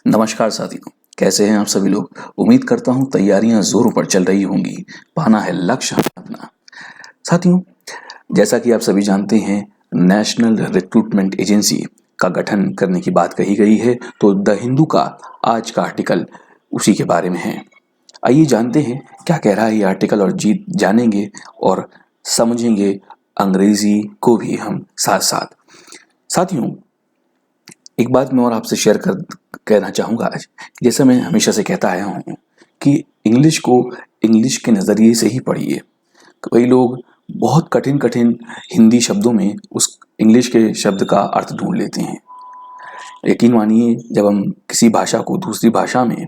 नमस्कार साथियों, कैसे हैं आप सभी लोग। उम्मीद करता हूं तैयारियां जोरों पर चल रही होंगी। पाना है लक्ष्य अपना। साथियों, जैसा कि आप सभी जानते हैं, नेशनल रिक्रूटमेंट एजेंसी का गठन करने की बात कही गई है, तो द हिंदू का आज का आर्टिकल उसी के बारे में है। आइए जानते हैं क्या कह रहा है ये आर्टिकल और जानेंगे और समझेंगे अंग्रेजी को भी हम साथ साथ। साथियों, एक बात मैं और आपसे शेयर कर कहना चाहूँगा आज, जैसे मैं हमेशा से कहता आया हूँ कि इंग्लिश को इंग्लिश के नज़रिए से ही पढ़िए। कई लोग बहुत कठिन कठिन हिंदी शब्दों में उस इंग्लिश के शब्द का अर्थ ढूंढ लेते हैं। यकीन मानिए, जब हम किसी भाषा को दूसरी भाषा में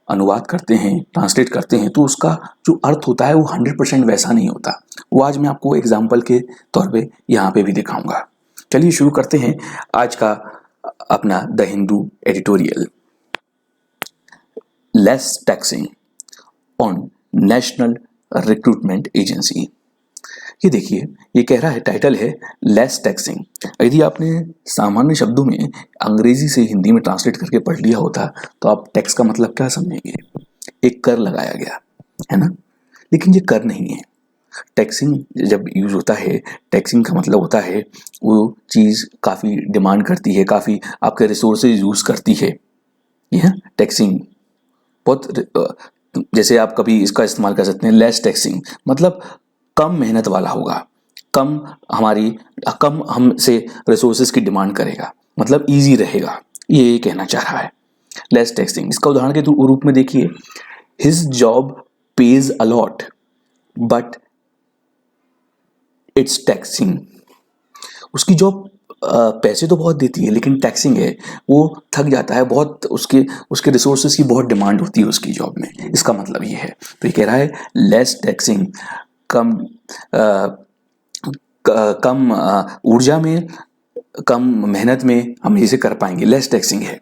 अनुवाद करते हैं, ट्रांसलेट करते हैं, तो उसका जो अर्थ होता है वो 100% वैसा नहीं होता। वो आज मैं आपको एग्जाम्पल के तौर पे यहाँ पे भी दिखाऊंगा। चलिए शुरू करते हैं आज का अपना the Hindu editorial. Less taxing on national recruitment agency. ये देखिए, ये कह रहा है, टाइटल है लेस टैक्सिंग। यदि आपने सामान्य शब्दों में अंग्रेजी से हिंदी में ट्रांसलेट करके पढ़ लिया होता तो आप टैक्स का मतलब क्या समझेंगे? एक कर लगाया गया है ना, लेकिन ये कर नहीं है। टैक्सिंग जब यूज होता है, टैक्सिंग का मतलब होता है वो चीज़ काफ़ी डिमांड करती है, काफ़ी आपके रिसोर्सेज यूज करती है। यह टैक्सिंग बहुत जैसे आप कभी इसका इस्तेमाल कर सकते हैं, लेस टैक्सिंग मतलब कम मेहनत वाला होगा, कम हमसे रिसोर्सेज की डिमांड करेगा, मतलब इजी रहेगा, ये कहना चाह रहा है लेस टैक्सिंग। इसका उदाहरण के रूप में देखिए, his job pays a lot but it's taxing. उसकी जॉब पैसे तो बहुत देती है लेकिन टैक्सिंग है, वो थक जाता है बहुत, उसके रिसोर्सेज की बहुत डिमांड होती है उसकी जॉब में। इसका मतलब ये है। तो ये कह रहा है लेस टैक्सिंग, कम कम ऊर्जा में, कम मेहनत में हम इसे कर पाएंगे। लेस टैक्सिंग है,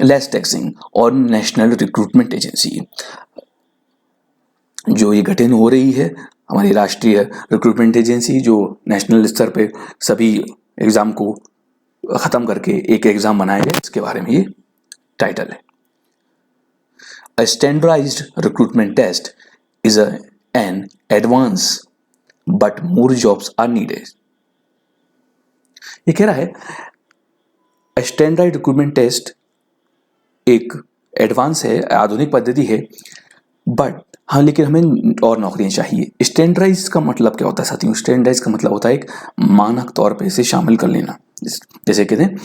लेस टैक्सिंग और नेशनल रिक्रूटमेंट एजेंसी जो ये गठन हो रही है, हमारी राष्ट्रीय रिक्रूटमेंट एजेंसी जो नेशनल स्तर पे सभी एग्ज़ाम को ख़त्म करके एक एग्ज़ाम बनाएगा, इसके बारे में ये टाइटल है। A standardized recruitment test is an advance but more jobs are needed. ये कह रहा है स्टैंडर्ड रिक्रूटमेंट टेस्ट एक एडवांस है, आधुनिक पद्धति है, बट हाँ, लेकिन हमें और नौकरियां चाहिए। स्टैंडर्डाइज का मतलब क्या होता है साथियों? स्टैंडर्डाइज का मतलब होता है एक मानक तौर पे इसे शामिल कर लेना। जैसे कहते हैं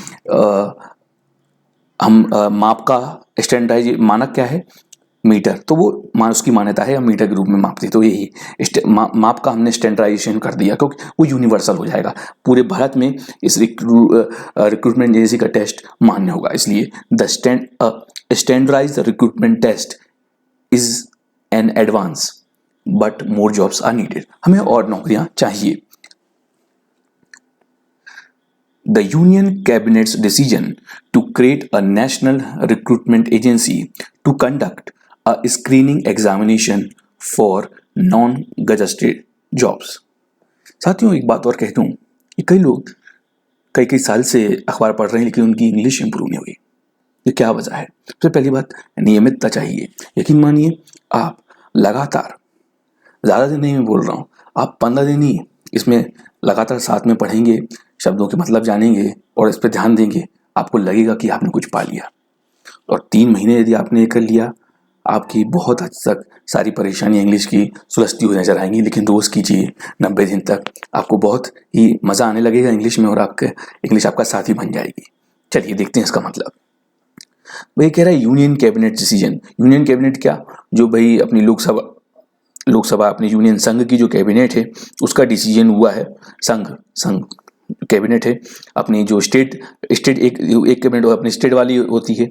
हम माप का स्टैंडर्डाइज मानक क्या है? मीटर। तो वो उसकी मान्यता है, हम मीटर के रूप में मापते हैं। तो यही माप का हमने स्टैंडर्डाइजेशन कर दिया, क्योंकि वो यूनिवर्सल हो जाएगा। पूरे भारत में इस रिक्रूटमेंट एजेंसी का टेस्ट मान्य होगा। इसलिए the standardized recruitment test is an advance but more jobs are needed. हमें और नौकरियां चाहिए। The Union Cabinet's decision to create a national recruitment agency to conduct a screening examination for non-gazetted jobs। साथियों, एक बात और कह दूं कि कई लोग कई साल से अखबार पढ़ रहे हैं लेकिन उनकी इंग्लिश इंप्रूव नहीं हुई। ये क्या वजह है? सबसे पहली बात, नियमितता चाहिए। यकीन मानिए, आप लगातार, ज़्यादा दिन नहीं मैं बोल रहा हूँ, आप 15 दिन ही इसमें लगातार साथ में पढ़ेंगे, शब्दों के मतलब जानेंगे और इस पर ध्यान देंगे, आपको लगेगा कि आपने कुछ पा लिया। और 3 महीने यदि आपने कर लिया, आपकी बहुत हद तक सारी परेशानी इंग्लिश की सुलझती हुई नजर आएंगी। लेकिन रोज़ कीजिए 90 दिन तक, आपको बहुत ही मज़ा आने लगेगा इंग्लिश में और इंग्लिश आपका साथी बन जाएगी। चलिए देखते हैं इसका मतलब। वही कह रहा है union cabinet decision. Union cabinet क्या? जो भाई अपनी लोकसभा अपनी यूनियन संघ की जो कैबिनेट है उसका डिसीजन हुआ है। संघ कैबिनेट है, अपनी जो स्टेट एक कैबिनेट अपनी स्टेट वाली होती है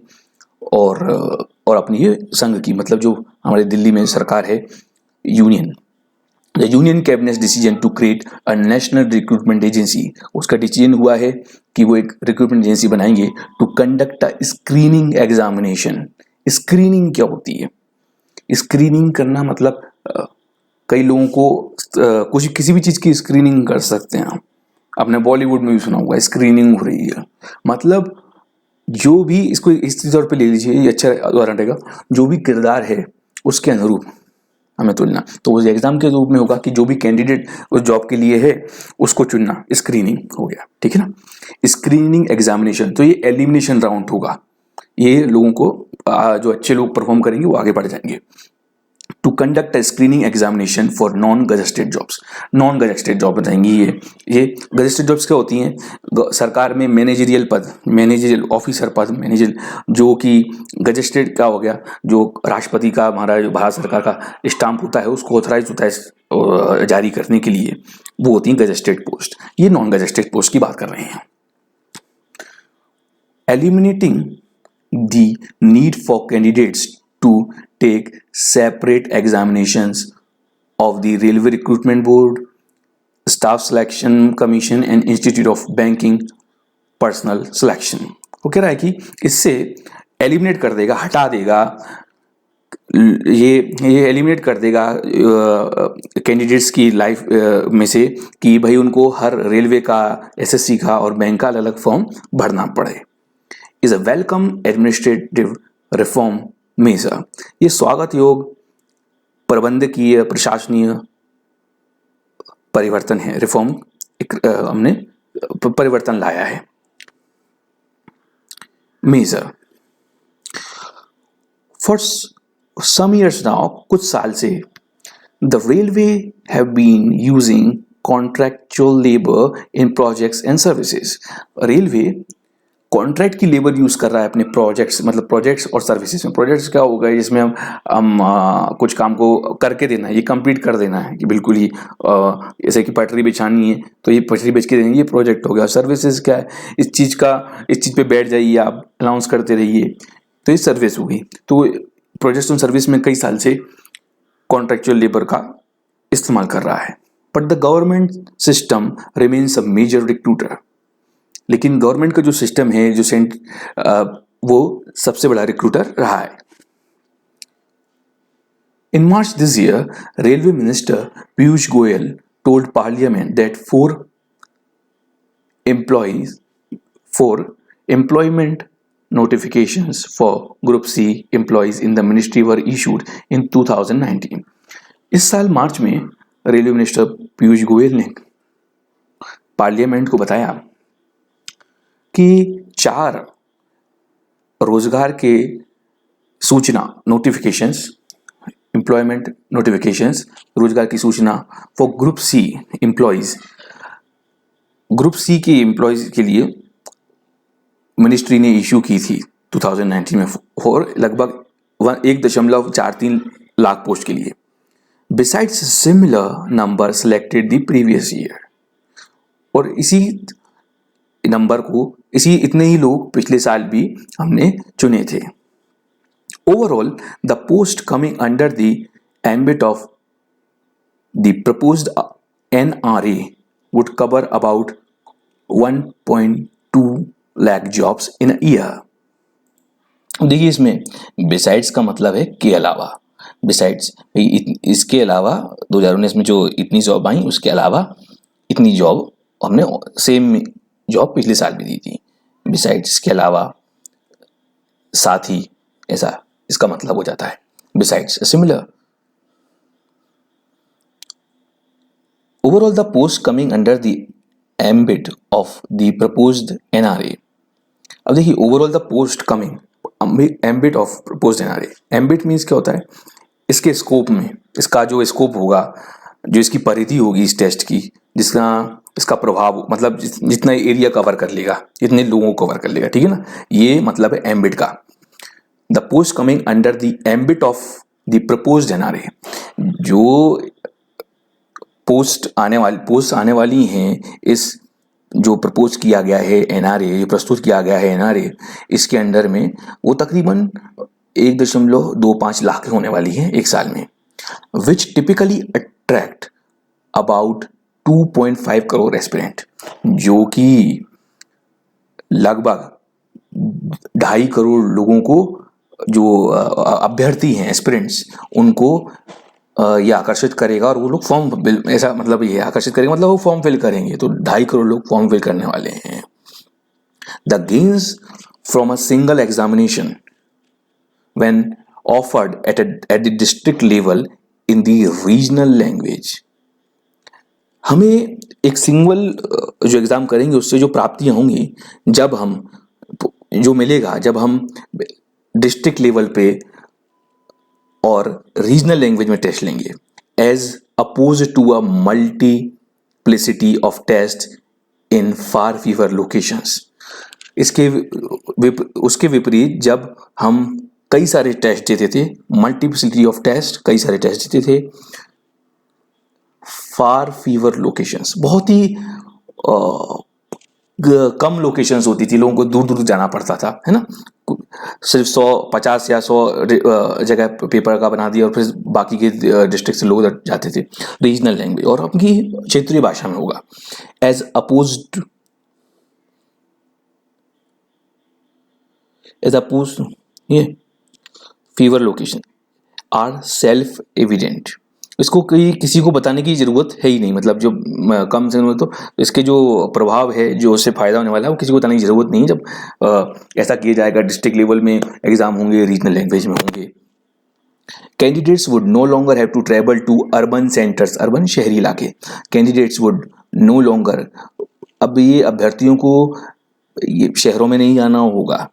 और अपनी ये संघ की, मतलब जो हमारे दिल्ली में सरकार है, union. The union cabinet decision to create a national recruitment agency, उसका डिसीजन हुआ है कि वो एक रिक्रूटमेंट एजेंसी बनाएंगे to conduct a screening examination. Screening क्या होती है? स्क्रीनिंग करना मतलब कई लोगों को कुछ किसी भी चीज़ की स्क्रीनिंग कर सकते हैं। आपने बॉलीवुड में भी सुना होगा, स्क्रीनिंग हो रही है, मतलब जो भी, इसको इस तौर पे ले लीजिए, ये अच्छा उदाहरण रहेगा, जो भी किरदार है उसके अनुरूप हमें चुनना। तो उस एग्जाम के रूप में होगा कि जो भी कैंडिडेट उस जॉब के लिए है उसको चुनना, स्क्रीनिंग हो गया, ठीक है ना। स्क्रीनिंग एग्जामिनेशन, तो ये एलिमिनेशन राउंड होगा, ये लोगों को जो अच्छे लोग परफॉर्म करेंगे वो आगे बढ़ जाएंगे। To conduct a screening examination for non gazetted jobs. Non gazetted job बताएंगी ये गजेटेड जॉब्स क्या होती हैं? सरकार में मैनेजरियल पद, मैनेजरियल ऑफिसर पद, मैनेजर जो कि गजेटेड क्या हो गया, जो राष्ट्रपति का, हमारा जो भारत सरकार का स्टाम्प होता है उसको ऑथराइज होता है जारी करने के लिए, वो होती हैं गजेटेड पोस्ट। ये नॉन गजेटेड पोस्ट की बात कर रहे हैं। Eliminating the need for candidates to take separate examinations of the Railway Recruitment Board, Staff Selection Commission and Institute of Banking Personnel Selection। वो कह रहा है कि इससे एलिमिनेट कर देगा, हटा देगा, ये एलिमिनेट कर देगा कैंडिडेट्स की लाइफ में से कि भाई उनको हर रेलवे का, एसएससी का और बैंक का अलग अलग फॉर्म भरना पड़े। Is a welcome administrative reform measure. ये स्वागत योग प्रबंधकीय प्रशासनीय परिवर्तन है, रिफॉर्म हमने परिवर्तन लाया है। Measure for some years now, कुछ साल से the railway have been using contractual labour in projects and services. Railway contract की लेबर यूज कर रहा है अपने प्रोजेक्ट्स, मतलब प्रोजेक्ट्स और सर्विसेज में। प्रोजेक्ट्स क्या होगा, जिसमें हम कुछ काम को करके देना है, ये कंप्लीट कर देना है कि बिल्कुल ही जैसे कि पटरी बिछानी है तो ये पटरी बिछ के देनी, ये प्रोजेक्ट हो गया। सर्विसेज क्या है, इस चीज़ पे बैठ जाइए आप, अनाउंस करते रहिए, तो ये सर्विस हो गई। तो प्रोजेक्ट्स और सर्विस में कई साल से कॉन्ट्रैक्चुअल लेबर का इस्तेमाल कर रहा है। But the government system remains a major recruiter. लेकिन गवर्नमेंट का जो सिस्टम है, वो सबसे बड़ा रिक्रूटर रहा है। In March this year, railway minister Piyush Goyal told parliament that employment notifications for Group C employees in the ministry were issued in 2019। इस साल मार्च में रेलवे मिनिस्टर पीयूष गोयल ने पार्लियामेंट को बताया कि 4 रोजगार के सूचना नोटिफिकेशंस, एम्प्लॉयमेंट नोटिफिकेशंस, रोजगार की सूचना for group C employees, group C के एम्प्लॉयज के लिए मिनिस्ट्री ने इशू की थी 2019 में, और लगभग 1.43 लाख पोस्ट के लिए। Besides similar number selected the previous year, और इसी नंबर को, इतने ही लोग पिछले साल भी हमने चुने थे। Overall the post coming under the ambit of the proposed NRA would cover about 1.2 lakh jobs in a year. देखिए, इसमें बिसाइड्स का मतलब है के अलावा, बिसाइड्स इसके अलावा 2019 में जो इतनी जॉब आई, उसके अलावा इतनी जॉब हमने सेम जॉब पिछले साल भी दी थी। बिसाइड्स के अलावा, साथ ही, ऐसा इसका मतलब हो जाता है besides similar. Overall the post coming under the ambit of the proposed NRA। अब देखिए, overall the post coming ambit of proposed NRA। Ambit means क्या होता है, इसके स्कोप में, इसका जो स्कोप होगा, जो इसकी परिधि होगी इस टेस्ट की, इसका प्रभाव, मतलब जितना एरिया कवर कर लेगा, जितने लोगों को कवर कर लेगा, ठीक है ना, ये मतलब है एम्बिट का। The post coming under the ambit of the proposed NRA। जो पोस्ट आने वाली हैं, इस जो प्रपोज किया गया है NRA, जो प्रस्तुत किया गया है NRA, इसके अंडर में वो तकरीबन 1.25 लाख होने वाली है एक साल में। Which typically attract about 2.5 crore aspirant, जो कि लगभग 2.5 करोड़ लोगों को, जो अभ्यर्थी हैं, एस्पिरेंट्स, उनको ये आकर्षित करेगा, और वो लोग फॉर्म, ऐसा मतलब ये आकर्षित करेगा, मतलब वो फॉर्म फिल करेंगे, तो 2.5 करोड़ लोग फॉर्म फिल करने वाले हैं। The gains from a single examination when offered at the district level in the regional language. हमें एक सिंगल जो एग्ज़ाम करेंगे उससे जो प्राप्तियां होंगी, जब हम जो मिलेगा जब हम डिस्ट्रिक्ट लेवल पे और रीजनल लैंग्वेज में टेस्ट लेंगे, as opposed to a multiplicity of test in far fewer locations. उसके विपरीत जब हम कई सारे टेस्ट देते थे, मल्टीप्लिसिटी ऑफ टेस्ट, कई सारे टेस्ट देते थे फार फीवर लोकेशंस, बहुत ही कम लोकेशंस होती थी, लोगों को दूर दूर जाना पड़ता था, है ना. सिर्फ 150 या 100 जगह पेपर का बना दिया और फिर बाकी के डिस्ट्रिक्ट से लोग जाते थे. रीजनल लैंग्वेज और उनकी क्षेत्रीय भाषा में होगा. एज अपोज ये fewer location are self evident. इसको किसी को बताने की जरूरत है ही नहीं, मतलब जो कम से कम तो इसके जो प्रभाव है, जो उससे फायदा होने वाला है, वो किसी को बताने की जरूरत नहीं. जब ऐसा किया जाएगा, डिस्ट्रिक्ट लेवल में एग्जाम होंगे, रीजनल लैंग्वेज में होंगे. Candidates would no longer have to travel to urban centres, urban शहरी इलाके. कैंडिडेट्स वुड नो लॉन्गर, अब ये अभ्यर्थियों को ये शहरों में नहीं आना होगा.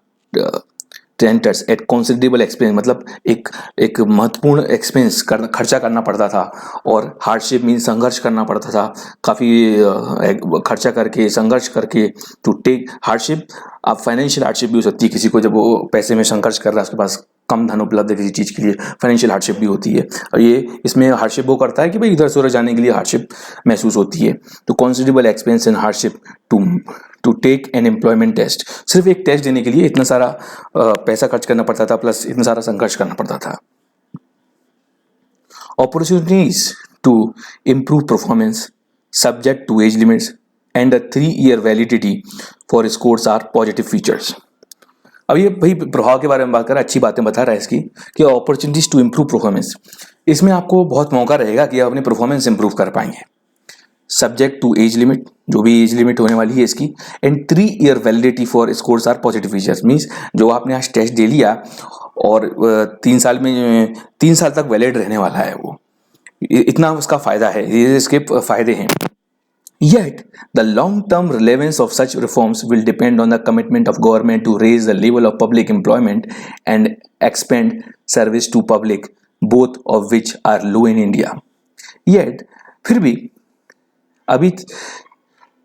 सेंटर्स एट कॉन्सिडरेबल एक्सपेंस, मतलब एक महत्वपूर्ण एक्सपेंस खर्चा करना पड़ता था, और हार्डशिप मीन संघर्ष करना पड़ता था, काफ़ी खर्चा करके, संघर्ष करके. टू टेक हार्डशिप, आप फाइनेंशियल हार्डशिप भी हो सकती है किसी को, जब वो पैसे में संघर्ष कर रहा है, उसके पास कम धन उपलब्ध है किसी चीज़ के लिए, फाइनेंशियल हार्डशिप भी होती है. और ये इसमें हार्डशिप वो करता है कि भाई इधर से उधर जाने के लिए हार्डशिप महसूस होती है. तो considerable expense and hardship to take an employment test, सिर्फ एक टेस्ट देने के लिए इतना सारा पैसा खर्च करना पड़ता था, प्लस इतना सारा संघर्ष करना पड़ता था. Opportunities to improve performance subject to age limits and a 3-year validity for scores are positive features. अब ये भाई प्रभाव के बारे में बात कर रहा है, अच्छी बातें बता रहा है इसकी कि अपॉर्चुनिटीज टू इम्प्रूव परफॉर्मेंस, इसमें आपको बहुत मौका रहेगा कि आप अपनी परफॉर्मेंस इंप्रूव कर पाएंगे. सब्जेक्ट टू एज लिमिट, जो भी एज लिमिट होने वाली है इसकी, and 3-year validity for scores are positive features. Means जो आपने आज टेस्ट दे लिया और 3 साल तक वैलिड रहने वाला है, वो इतना उसका फायदा है, ये इसके फायदे हैं. Yet, the long-term relevance of such reforms will depend on the commitment of government to raise the level of public employment and expand service to public, both of which are low in India. Yet, फिर भी अभी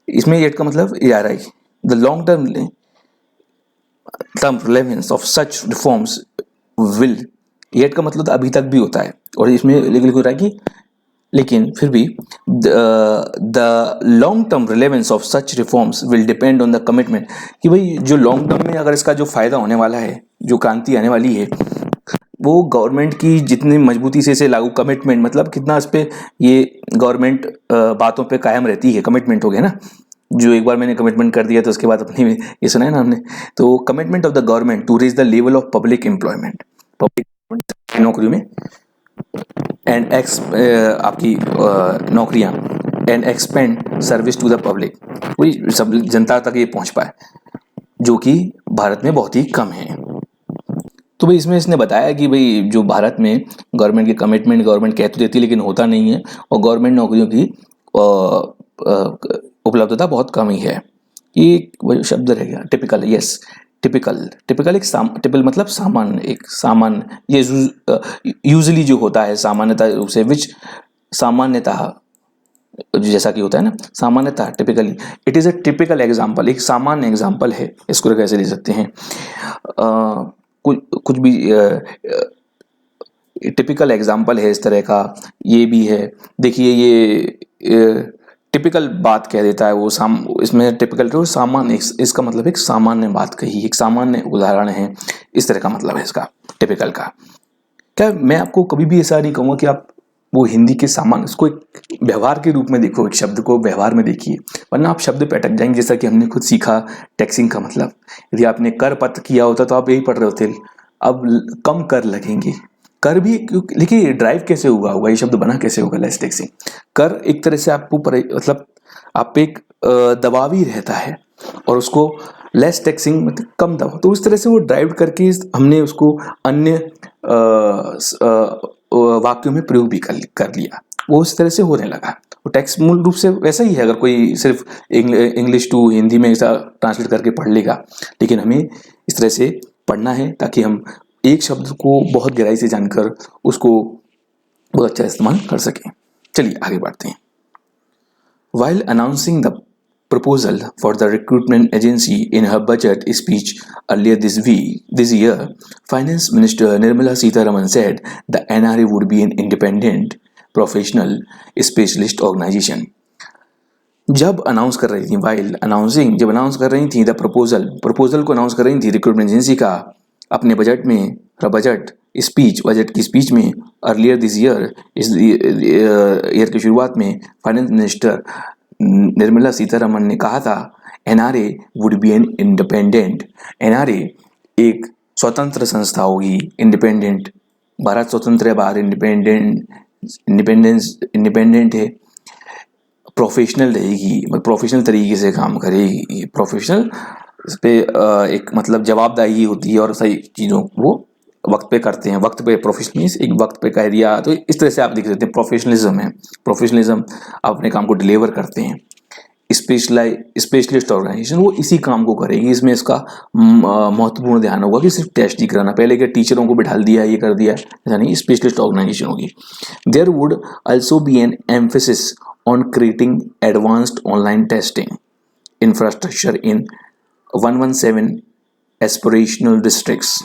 इसमें yet का मतलब ये आ रहा है, the long-term relevance of such reforms will, yet का मतलब अभी तक भी होता है, और इसमें लिख रहा है कि लेकिन फिर भी the long term relevance of such reforms will depend on the commitment, कि भाई जो लॉन्ग टर्म में अगर इसका जो फायदा होने वाला है, जो क्रांति आने वाली है, वो गवर्नमेंट की जितनी मजबूती से इसे लागू, कमिटमेंट मतलब कितना इस पे ये गवर्नमेंट बातों पे कायम रहती है. कमिटमेंट हो गया ना, जो एक बार मैंने कमिटमेंट कर दिया तो उसके बाद अपनी ये सुना है ना हमने. तो commitment of the government to raise the level of public employment, public नौकरियों में, एंड आपकी नौकरियां, and expand service to the public, वही सब जनता तक ये पहुंच पाए, जो कि भारत में बहुत ही कम है. तो भाई इसमें इसने बताया कि भाई जो भारत में गवर्नमेंट की कमिटमेंट गवर्नमेंट कह तो देती है लेकिन होता नहीं है, और गवर्नमेंट नौकरियों की उपलब्धता बहुत कम ही है. ये वही शब्द रह गया, टिपिकल. यस, टिपिकल एक टिपिकल मतलब सामान्य, एक सामान्य, ये यूजुअली जो होता है सामान्यता रूप से, विच सामान्यतः जैसा कि होता है ना, सामान्यतः typically. It is a typical example, एक सामान्य एग्जाम्पल है. इसको कैसे ले सकते हैं, कुछ भी टिपिकल एग्जाम्पल है इस तरह का. ये भी है, देखिए ये टिपिकल बात कह देता है वो, इसमें टिपिकल तो सामान्य, इसका मतलब एक सामान्य बात कही, एक सामान्य उदाहरण है, इस तरह का मतलब है इसका टिपिकल का. क्या मैं आपको कभी भी ऐसा नहीं कहूँगा कि आप वो हिंदी के सामान्य, इसको एक व्यवहार के रूप में देखो, एक शब्द को व्यवहार में देखिए, वरना आप शब्द पे अटक जाएंगे. जैसा कि हमने खुद सीखा टैक्सिंग का मतलब, यदि आपने कर पत्र किया होता तो आप यही पढ़ रहे होते, अब कम कर लगेंगे. कर भी, देखिए ड्राइव कैसे होगा, ये शब्द बना कैसे होगा, लेस टैक्सिंग. कर एक तरह से आपको मतलब आप पे एक दबाव ही रहता है, और उसको लेस टैक्सिंग मतलब कम था, तो उस तरह से वो ड्राइव करके हमने उसको अन्य वाक्यों में प्रयोग भी कर लिया, वो उस तरह से होने लगा। वो टेक्स्ट मूल रूप से वैसा ही है, अगर कोई सिर्फ इंग्लिश टू हिंदी में ऐसा ट्रांसलेट करके पढ़ लेगा, लेकिन हमें इस तरह से पढ़ना है ताकि हम एक शब्द को बहुत गहराई से जानकर उसको बहुत अच्छा इस्तेमाल कर सकें। चलिए आगे बढ़ते हैं। While announcing the proposal for the recruitment agency in her budget speech earlier this year, Finance Minister Nirmala Sitharaman said the NRA would be an independent, professional, specialist organization. जब अनाउंस कर रही थी, जब अनाउंस कर रही थी the proposal को announce कर रही थी रिक्रूटमेंट एजेंसी का अपने बजट की स्पीच में अर्लियर दिस ईयर, इस ईयर की शुरुआत में फाइनेंस मिनिस्टर निर्मला सीतारमण ने कहा था NRA would be an independent, NRA एक स्वतंत्र संस्था होगी, इंडिपेंडेंट, भारत स्वतंत्र है, बाहर इंडिपेंडेंट है, प्रोफेशनल रहेगी, प्रोफेशनल तरीके से काम करेगी, प्रोफेशनल पे एक मतलब जवाबदेही होती है और सही चीज़ों वो वक्त पे करते हैं, वक्त पे प्रोफेशनलिज्म, एक वक्त पे कह दिया तो इस तरह से आप देख सकते हैं प्रोफेशनलिज्म है, प्रोफेशनलिज्म अपने काम को डिलीवर करते हैं। स्पेशलिस्ट ऑर्गेनाइजेशन वो इसी काम को करेगी, इसमें इसका महत्वपूर्ण ध्यान होगा कि सिर्फ टेस्ट ही कराना, पहले क्या टीचरों को बिठा दिया ये कर दिया, ऐसा नहीं, स्पेशलिस्ट ऑर्गेनाइजेशन होगी। There would also be an emphasis on creating advanced online testing infrastructure in 117 aspirational districts,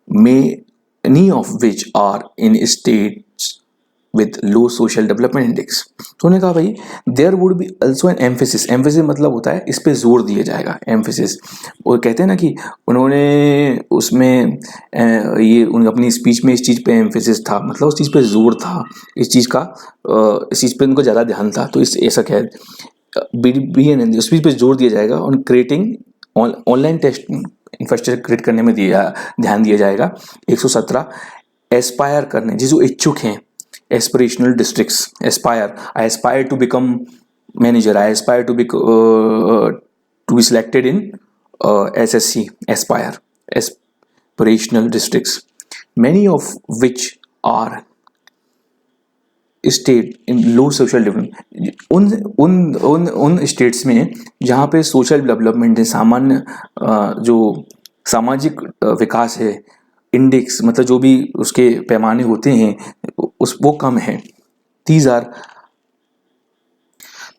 many of which are in states with low social development index. तो उन्होंने कहा भाई there would be also an emphasis मतलब होता है इस पे जोर दिया जाएगा, emphasis वो कहते हैं ना कि उन्होंने उसमें ये उन अपनी स्पीच में इस चीज़ पे emphasis था, मतलब उस चीज़ पे जोर था, इस चीज़ पे उनको ज़्यादा ध्यान था, तो इस ऐसा कह BN स्पीच पे जोर दिया जाएगा on creating online test infrastructure create करने में ध्यान दिया जाएगा। 117 एस्पायर करने जो इच्छुक हैं, aspirational districts, I aspire to become manager, I aspire to be selected in SSC, aspirational districts, many of which are state in low social development, उन स्टेट्स में जहाँ पे सोशल डेवलपमेंट है, सामान्य जो सामाजिक विकास है, इंडेक्स मतलब जो भी उसके पैमाने होते हैं वो कम है। दीज आर,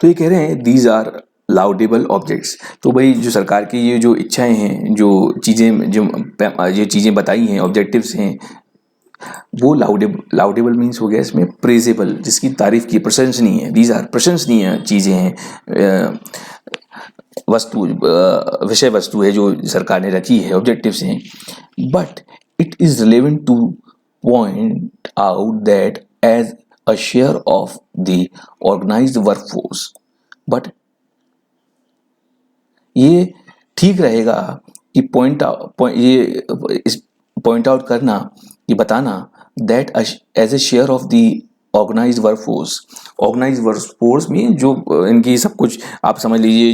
तो ये कह रहे हैं दीज आर लाउडेबल ऑब्जेक्ट्स। तो भाई जो सरकार की ये जो इच्छाएं हैं, जो चीज़ें बताई हैं, ऑब्जेक्टिव्स हैं, वो लाउडेबल मीन्स हो गया इसमें प्रेजेबल, जिसकी तारीफ की, प्रशंसनीय है। दीज आर प्रशंसनीय चीज़ें हैं, विषय वस्तु है जो सरकार ने रखी है, ऑब्जेक्टिव्स हैं। But it is relevant to point out that as a share of the organised workforce, but ये ठीक रहेगा कि पॉइंट आउट करना, ये बताना that as a share of the organised workforce में जो इनकी सब कुछ आप समझ लीजिए,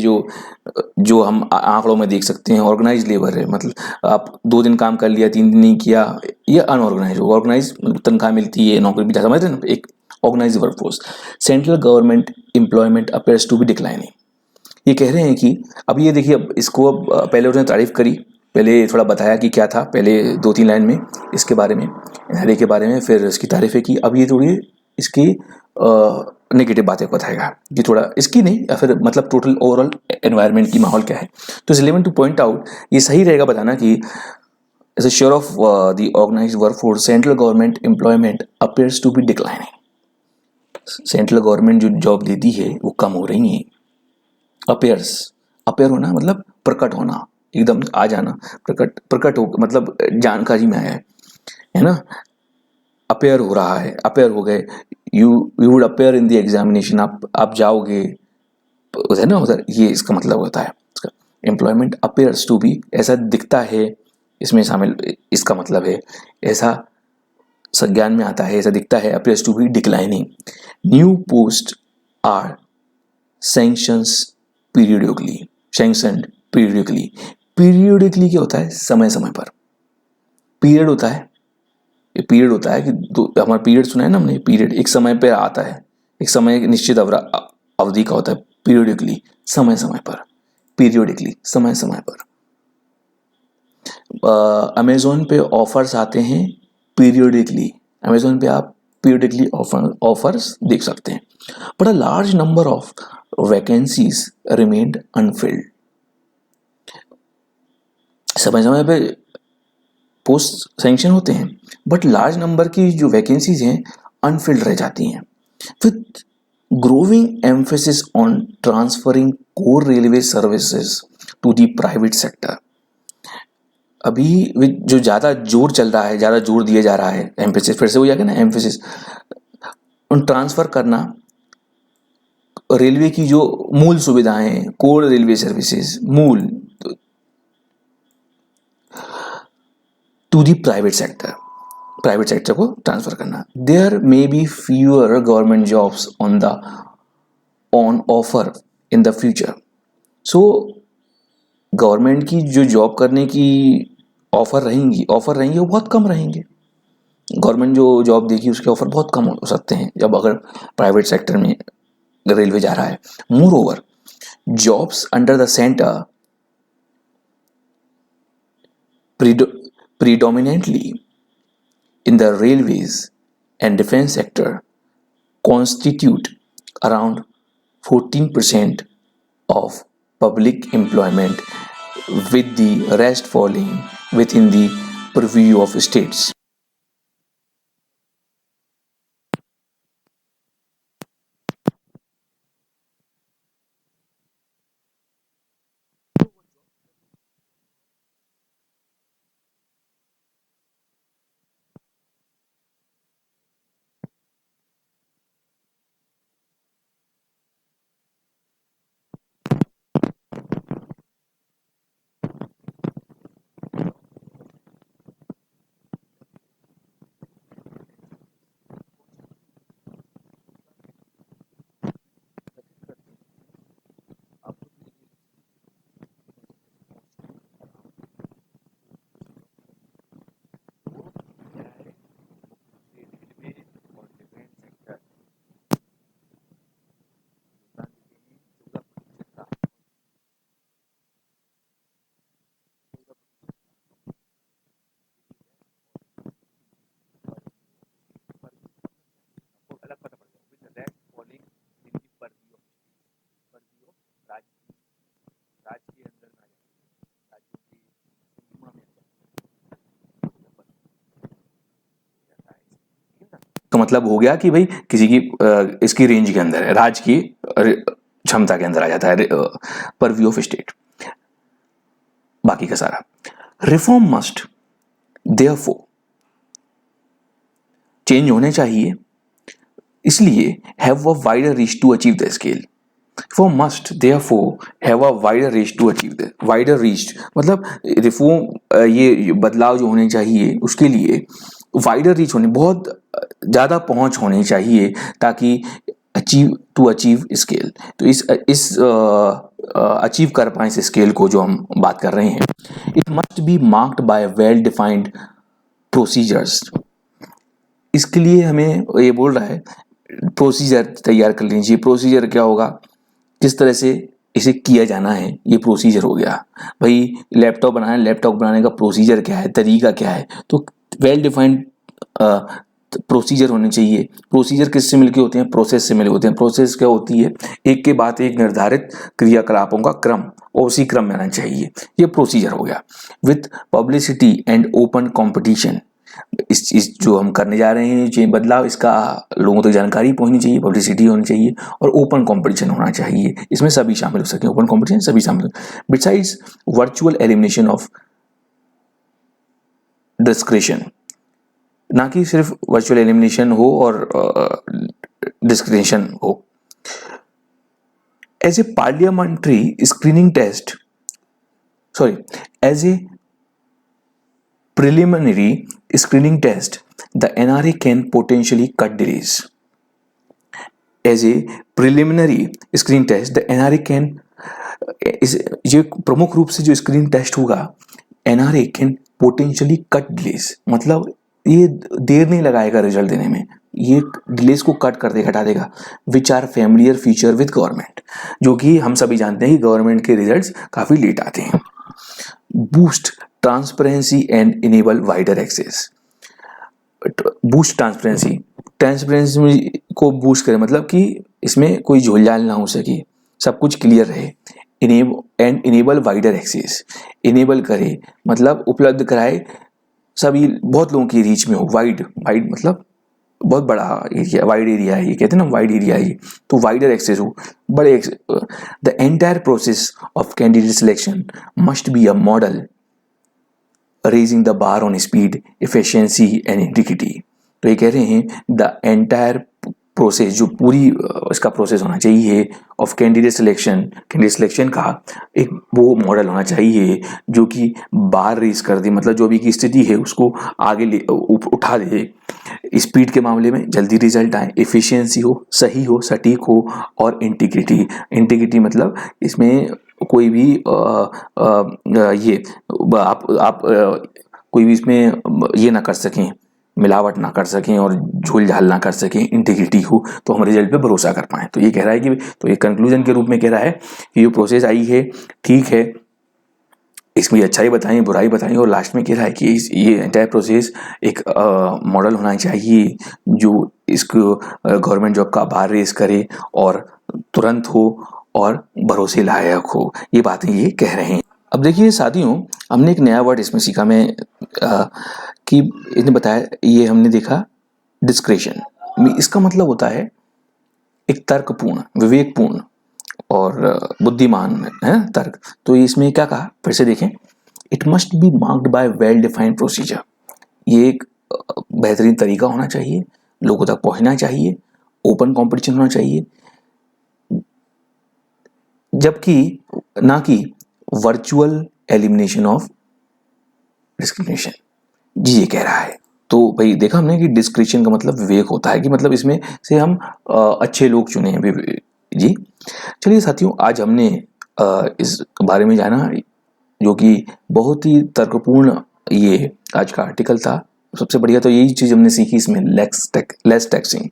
जो हम आंकड़ों में देख सकते हैं, ऑर्गेनाइज लेबर है, मतलब आप 2 दिन काम कर लिया, 3 दिन नहीं किया, ये अनऑर्गेनाइज हो। ऑर्गेनाइज तनख्वाह मिलती है, नौकरी भी समझ रहे हैं ना, एक organise workforce. Central government employment appears to be declining, ये कह रहे हैं कि अब ये देखिए, अब इसको पहले उन्होंने तारीफ करी, पहले थोड़ा बताया कि क्या था, पहले 2-3 लाइन में इसके बारे में, एनआरए के बारे में, फिर इसकी तारीफ़ें की। अब ये थोड़ी इसकी नेगेटिव बातें बताएगा, कि थोड़ा इसकी नहीं, या फिर मतलब टोटल ओवरऑल एनवायरनमेंट की माहौल क्या है। तो it's relevant to point out, ये सही रहेगा बताना कि as a share of the organised workforce central government employment appears to be declining. Central government जो जॉब देती है वो कम हो रही है। अपेयर होना मतलब प्रकट होना, एकदम आ जाना, प्रकट हो मतलब जानकारी में आया है ना, अपेयर हो रहा है, अपेयर हो गए, you would appear in the examination, आप जाओगे है ना उधर, ये इसका मतलब होता है। इसका एम्प्लॉयमेंट अपेयर्स टू बी, ऐसा दिखता है, इसमें शामिल इसका मतलब है ऐसा संज्ञान में आता है, ऐसा दिखता है, appears to be declining. New post are sanctions periodically, sanctioned periodically. Periodically क्या होता है? समय समय पर। पीरियड होता है, ये पीरियड होता है कि हमारा पीरियड सुना है ना हमने, पीरियड एक समय पे आता है, एक समय एक निश्चित अवधि का होता है। पीरियडिकली समय समय पर, पीरियडिकली समय समय पर। अमेजोन पे ऑफर्स आते हैं पीरियडिकली। अमेजोन पे आप पीरियडिकली ऑफर्स देख सकते हैं। But a large number of vacancies remained Anfield. समय समय पे पोस्ट सैंक्शन होते हैं, बट लार्ज नंबर की जो वैकेंसीज हैं अनफिल्ड रह जाती हैं। With growing emphasis on transferring core railway services to the private sector. अभी जो ज़्यादा जोर चल रहा है, ज़्यादा जोर दिया जा रहा है, एम्फेसिस फिर से हो जाएगा ना, एम्फेसिस उन ट्रांसफ़र करना रेलवे की जो मूल सुविधाएं, कोर रेलवे सर्विसेज मूल, to the private sector, private sector को ट्रांसफर करना। There may be fewer government jobs on offer in the future. So government की जो जॉब करने की ऑफर रहेंगी वो बहुत कम रहेंगे। गवर्नमेंट जो जॉब देगी उसके ऑफर बहुत कम हो सकते हैं जब अगर प्राइवेट सेक्टर में रेलवे जा रहा है। More over jobs under the centre predominantly in the railways and defense sector constitute around 14% of public employment, with the rest falling within the purview of states. तो मतलब हो गया कि भाई किसी की इसकी रेंज के अंदर है, राज्य की क्षमता के अंदर आ जाता है, परव्यू ऑफ स्टेट। बाकी का सारा रिफॉर्म मस्ट देयरफॉर चेंज होने चाहिए, इसलिए have a wider reach to achieve the scale. For must therefore have a wider reach to achieve the wider reach, मतलब रिफॉर्म ये बदलाव जो होने चाहिए उसके लिए वाइडर रीच होनी, बहुत ज़्यादा पहुंच होनी चाहिए ताकि अचीव स्केल। तो इस अचीव कर पाए इस स्केल को जो हम बात कर रहे हैं। It must be marked by well defined procedures. इसके लिए हमें ये बोल रहा है प्रोसीजर तैयार कर लीजिए। प्रोसीजर क्या होगा, किस तरह से इसे किया जाना है, ये प्रोसीजर हो गया। भाई लैपटॉप बनाना है, लैपटॉप बनाने का प्रोसीजर क्या है, तरीका क्या है, तो वेल डिफाइंड प्रोसीजर होने चाहिए। प्रोसीजर किससे मिलके होते हैं? प्रोसेस से मिले होते हैं। प्रोसेस क्या होती है? एक के बाद एक निर्धारित क्रियाकलापों का क्रम, और उसी क्रम में आना चाहिए, ये प्रोसीजर हो गया। With publicity and open competition, इस जो हम करने जा रहे हैं जो बदलाव, इसका लोगों तक जानकारी पहुंचनी चाहिए, पब्लिसिटी होनी चाहिए और ओपन कंपटीशन होना चाहिए। इसमें सभी शामिल हो सकें, ओपन कंपटीशन सभी शामिल। Besides virtual elimination of discretion, ना कि सिर्फ वर्चुअल एलिमिनेशन हो और डिस्क्रिशन हो। As a parliamentary screening test, sorry, as a preliminary screening test, the NRA can potentially cut delays. As a preliminary screening test, the NRA can ये प्रमुख रूप से जो स्क्रीनिंग टेस्ट होगा, NRA can potentially cut delays, मतलब ये देर नहीं लगाएगा रिजल्ट देने में, ये डिलेस को कट कर देगा, हटा देगा। Which are familiar feature with government, जो कि हम सभी जानते हैं कि गवर्नमेंट के रिजल्ट्स काफ़ी लेट आते हैं। Boost transparency and enable wider access. Boost transparency को बूस्ट करे, मतलब कि इसमें कोई झोलझाल ना हो सके, सब कुछ क्लियर रहे। इनेबल वाइडर एक्सेस, इनेबल करे मतलब उपलब्ध कराए, सभी बहुत लोगों की रीच में हो। वाइड मतलब बहुत बड़ा एरिया, वाइड एरिया है, ये कहते हैं ना वाइड एरिया है, तो वाइडर एक्सेस हो, बड़े। The entire process of candidate selection must be a model raising the bar on speed, efficiency and integrity. तो ये कह रहे हैं द एंटायर प्रोसेस, जो पूरी इसका प्रोसेस होना चाहिए ऑफ कैंडिडेट सिलेक्शन का एक वो मॉडल होना चाहिए जो कि बार रेस कर दे, मतलब जो भी की स्थिति है उसको आगे उठा दे। स्पीड के मामले में जल्दी रिजल्ट आए, एफिशिएंसी हो, सही हो, सटीक हो, और इंटीग्रिटी मतलब इसमें कोई भी ये आप कोई भी इसमें ये ना कर सकें, मिलावट ना कर सकें और झोल झाल ना कर सकें, इंटीग्रिटी हो, तो हम रिजल्ट पे भरोसा कर पाएँ। तो ये कह रहा है कि, तो ये कंक्लूजन के रूप में कह रहा है कि जो प्रोसेस आई है ठीक है, इसमें अच्छाई बताएं, बुराई बताएं, और लास्ट में कह रहा है कि ये एंटायर प्रोसेस एक मॉडल होना चाहिए जो इसको गवर्नमेंट जॉब का बार रेस करे और तुरंत हो और भरोसे लायक हो। ये बातें ये कह रहे हैं। अब देखिए साथियों, हमने एक नया वर्ड इसमें सीखा कि इसने बताया, ये हमने देखा डिस्क्रेशन। इसका मतलब होता है एक तर्कपूर्ण, विवेकपूर्ण और बुद्धिमान है तर्क। तो इसमें क्या कहा, फिर से देखें, it must be marked by well defined procedure. ये एक बेहतरीन तरीका होना चाहिए, लोगों तक पहुंचना चाहिए, ओपन कंपटीशन होना चाहिए, जबकि ना कि वर्चुअल एलिमिनेशन ऑफ डिस्क्रिमिनेशन। जी ये कह रहा है। तो भाई देखा हमने कि डिस्क्रिशन का मतलब विवेक होता है, कि मतलब इसमें से हम अच्छे लोग चुने हैं जी। चलिए साथियों, आज हमने इस बारे में जाना जो कि बहुत ही तर्कपूर्ण ये आज का आर्टिकल था। सबसे बढ़िया तो यही चीज़ हमने सीखी इसमें, लेस टैक्सिंग।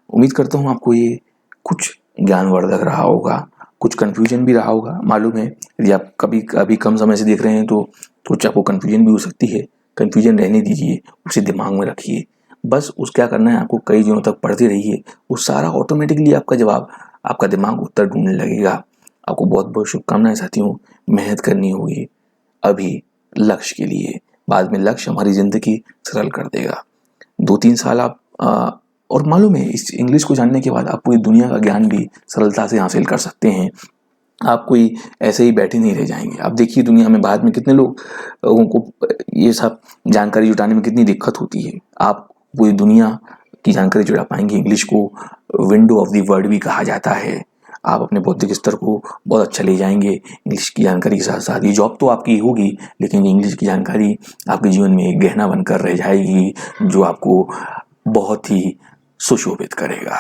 उम्मीद करता हूँ आपको ये कुछ ज्ञानवर्धक रहा होगा, कुछ कन्फ्यूजन भी रहा होगा। मालूम है यदि आप कभी कम समय से देख रहे हैं तो कुछ आपको कन्फ्यूजन भी हो सकती है। कन्फ्यूजन रहने दीजिए, उसे दिमाग में रखिए, बस उस क्या करना है, आपको कई दिनों तक पढ़ते रहिए, वो सारा ऑटोमेटिकली आपका जवाब, आपका दिमाग उत्तर ढूंढने लगेगा। आपको बहुत बहुत शुभकामनाएं साथियों। मेहनत करनी होगी अभी लक्ष्य के लिए, बाद में लक्ष्य हमारी ज़िंदगी सरल कर देगा। 2-3 साल आप और मालूम है इस इंग्लिश को जानने के बाद आप पूरी दुनिया का ज्ञान भी सरलता से हासिल कर सकते हैं। आप कोई ऐसे ही बैठे नहीं रह जाएंगे। आप देखिए दुनिया में बाद में कितने लोगों को ये सब जानकारी जुटाने में कितनी दिक्कत होती है। आप पूरी दुनिया की जानकारी जुटा पाएंगे। इंग्लिश को विंडो ऑफ द वर्ल्ड भी कहा जाता है। आप अपने बौद्धिक स्तर को बहुत अच्छा ले जाएंगे इंग्लिश की जानकारी के साथ साथ। ये जॉब तो आपकी होगी, लेकिन इंग्लिश की जानकारी आपके जीवन में एक गहना बनकर रह जाएगी जो आपको बहुत ही सुशोभित करेगा।